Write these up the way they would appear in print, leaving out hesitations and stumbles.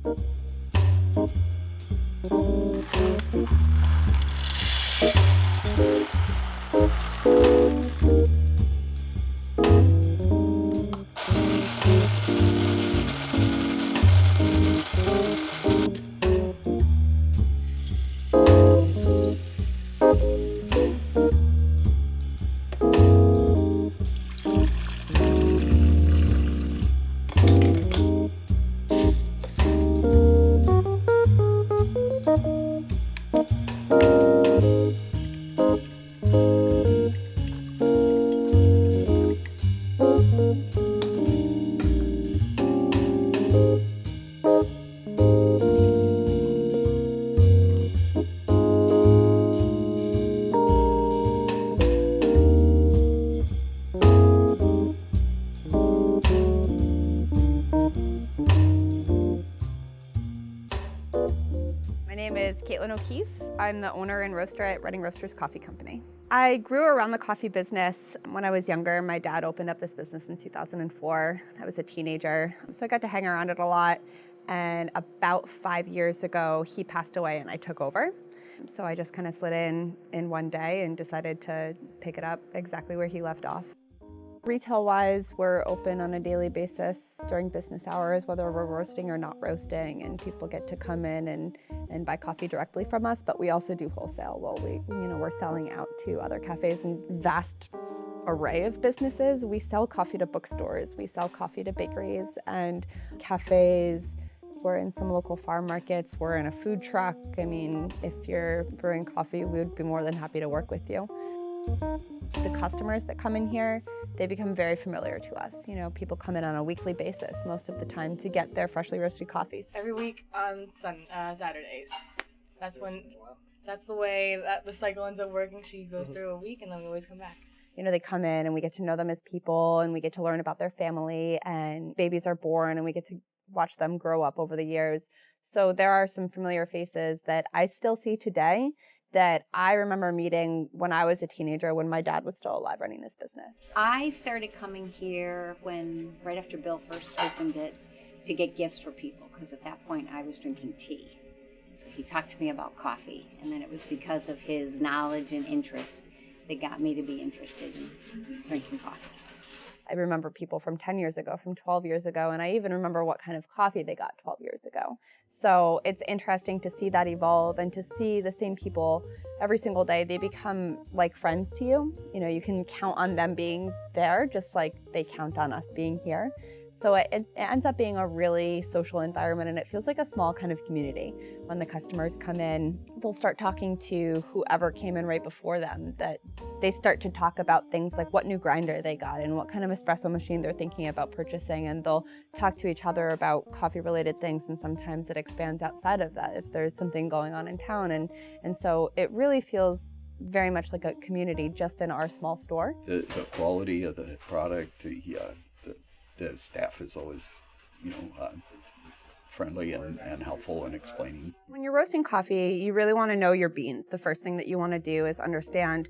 My name is Caitlin O'Keefe. I'm the owner and roaster at Reading Roasters Coffee Company. I grew around the coffee business when I was younger. My dad opened up this business in 2004. I was a teenager, so I got to hang around it a lot. And about 5 years ago, he passed away and I took over. So I just kind of slid in one day and decided to pick it up exactly where he left off. Retail-wise, we're open on a daily basis during business hours, whether we're roasting or not roasting, and people get to come in and buy coffee directly from us. But we also do wholesale. Well, we're selling out to other cafes and vast array of businesses. We sell coffee to bookstores, we sell coffee to bakeries and cafes. We're in some local farm markets. We're in a food truck. I mean, if you're brewing coffee, we would be more than happy to work with you. The customers that come in here, they become very familiar to us. You know, people come in on a weekly basis most of the time to get their freshly roasted coffees. Every week on Saturdays. That's the way that the cycle ends up working. She goes through a week and then we always come back. You know, they come in and we get to know them as people and we get to learn about their family, and babies are born and we get to watch them grow up over the years. So there are some familiar faces that I still see today that I remember meeting when I was a teenager, when my dad was still alive running this business. I started coming here right after Bill first opened it, to get gifts for people, because at that point I was drinking tea. So he talked to me about coffee, and then it was because of his knowledge and interest that got me to be interested in drinking coffee. I remember people from 10 years ago, from 12 years ago, and I even remember what kind of coffee they got 12 years ago. So it's interesting to see that evolve and to see the same people every single day. They become like friends to you. You know, you can count on them being there just like they count on us being here. So it ends up being a really social environment, and it feels like a small kind of community. When the customers come in, they'll start talking to whoever came in right before them, that they start to talk about things like what new grinder they got and what kind of espresso machine they're thinking about purchasing, and they'll talk to each other about coffee-related things, and sometimes it expands outside of that if there's something going on in town. And so it really feels very much like a community just in our small store. The quality of the product, the staff is always, friendly and helpful in explaining. When you're roasting coffee, you really want to know your bean. The first thing that you want to do is understand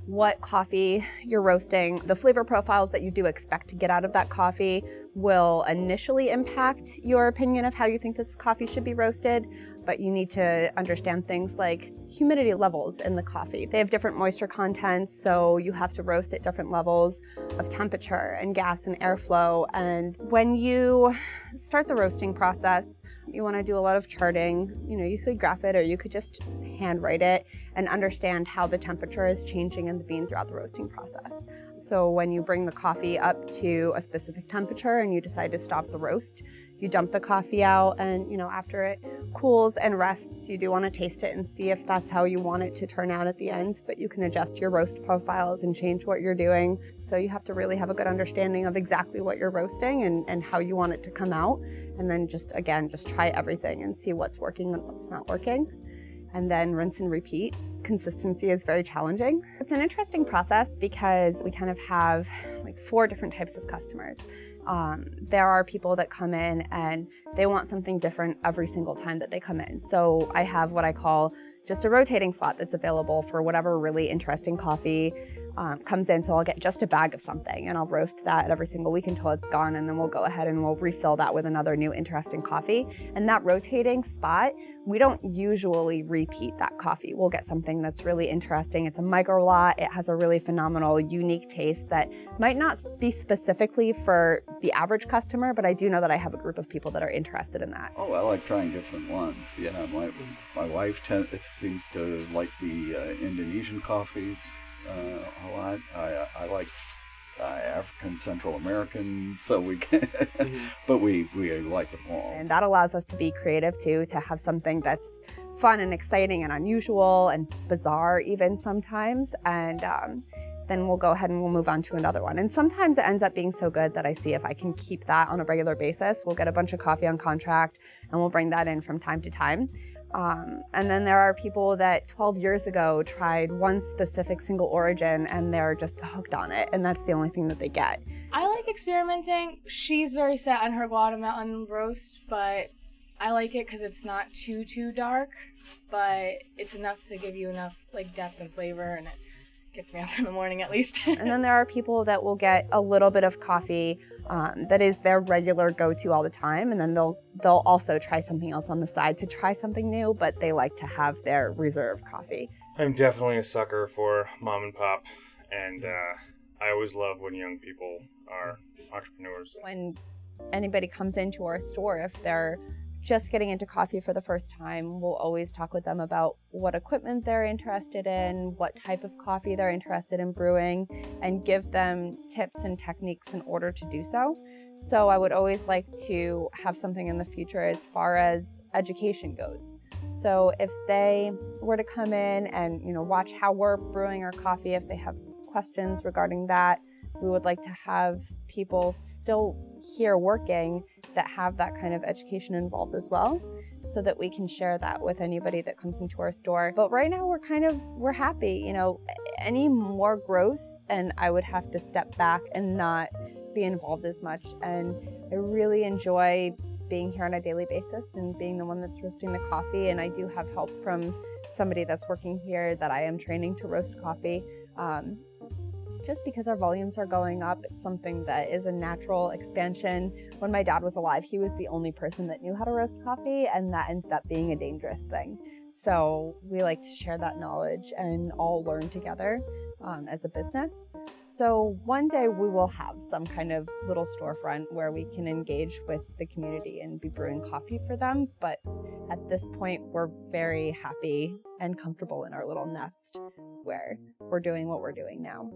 what coffee you're roasting. The flavor profiles that you do expect to get out of that coffee will initially impact your opinion of how you think this coffee should be roasted, but you need to understand things like humidity levels in the coffee. They have different moisture contents, so you have to roast at different levels of temperature and gas and airflow. And when you start the roasting process, you want to do a lot of charting. You know, you could graph it or you could just handwrite it and understand how the temperature is changing in the bean throughout the roasting process. So when you bring the coffee up to a specific temperature and you decide to stop the roast, you dump the coffee out, and after it cools and rests, you do want to taste it and see if that's how you want it to turn out at the end. But you can adjust your roast profiles and change what you're doing. So you have to really have a good understanding of exactly what you're roasting and how you want it to come out. And then just try everything and see what's working and what's not working. And then rinse and repeat. Consistency is very challenging. It's an interesting process because we kind of have like 4 different types of customers. There are people that come in and they want something different every single time that they come in. So I have what I call just a rotating slot that's available for whatever really interesting coffee comes in. So I'll get just a bag of something and I'll roast that every single week until it's gone. And then we'll go ahead and we'll refill that with another new interesting coffee. And that rotating spot, we don't usually repeat that coffee. We'll get something that's really interesting. It's a micro lot. It has a really phenomenal, unique taste that might not be specifically for the average customer, but I do know that I have a group of people that are interested in that. Oh, I like trying different ones. Yeah, my wife seems to like the Indonesian coffees a lot. I like African, Central American, so we can, but we like them all. And that allows us to be creative too, to have something that's fun and exciting and unusual and bizarre even sometimes. And then we'll go ahead and we'll move on to another one. And sometimes it ends up being so good that I see if I can keep that on a regular basis. We'll get a bunch of coffee on contract and we'll bring that in from time to time. And then there are people that 12 years ago tried one specific single origin and they're just hooked on it, and that's the only thing that they get. I like experimenting. She's very set on her Guatemalan roast, but I like it because it's not too dark, but it's enough to give you enough like depth and flavor, and it gets me up in the morning at least. And then there are people that will get a little bit of coffee that is their regular go-to all the time, and then they'll also try something else on the side to try something new, but they like to have their reserve coffee. I'm definitely a sucker for mom and pop, and I always love when young people are entrepreneurs. When anybody comes into our store, if they're just getting into coffee for the first time, we'll always talk with them about what equipment they're interested in, what type of coffee they're interested in brewing, and give them tips and techniques in order to do so. So I would always like to have something in the future as far as education goes. So if they were to come in and watch how we're brewing our coffee, if they have questions regarding that, we would like to have people still here working that have that kind of education involved as well, so that we can share that with anybody that comes into our store. But right now we're happy. Any more growth and I would have to step back and not be involved as much. And I really enjoy being here on a daily basis and being the one that's roasting the coffee. And I do have help from somebody that's working here that I am training to roast coffee. Just because our volumes are going up, it's something that is a natural expansion. When my dad was alive, he was the only person that knew how to roast coffee, and that ended up being a dangerous thing. So we like to share that knowledge and all learn together as a business. So one day we will have some kind of little storefront where we can engage with the community and be brewing coffee for them. But at this point, we're very happy and comfortable in our little nest where we're doing what we're doing now.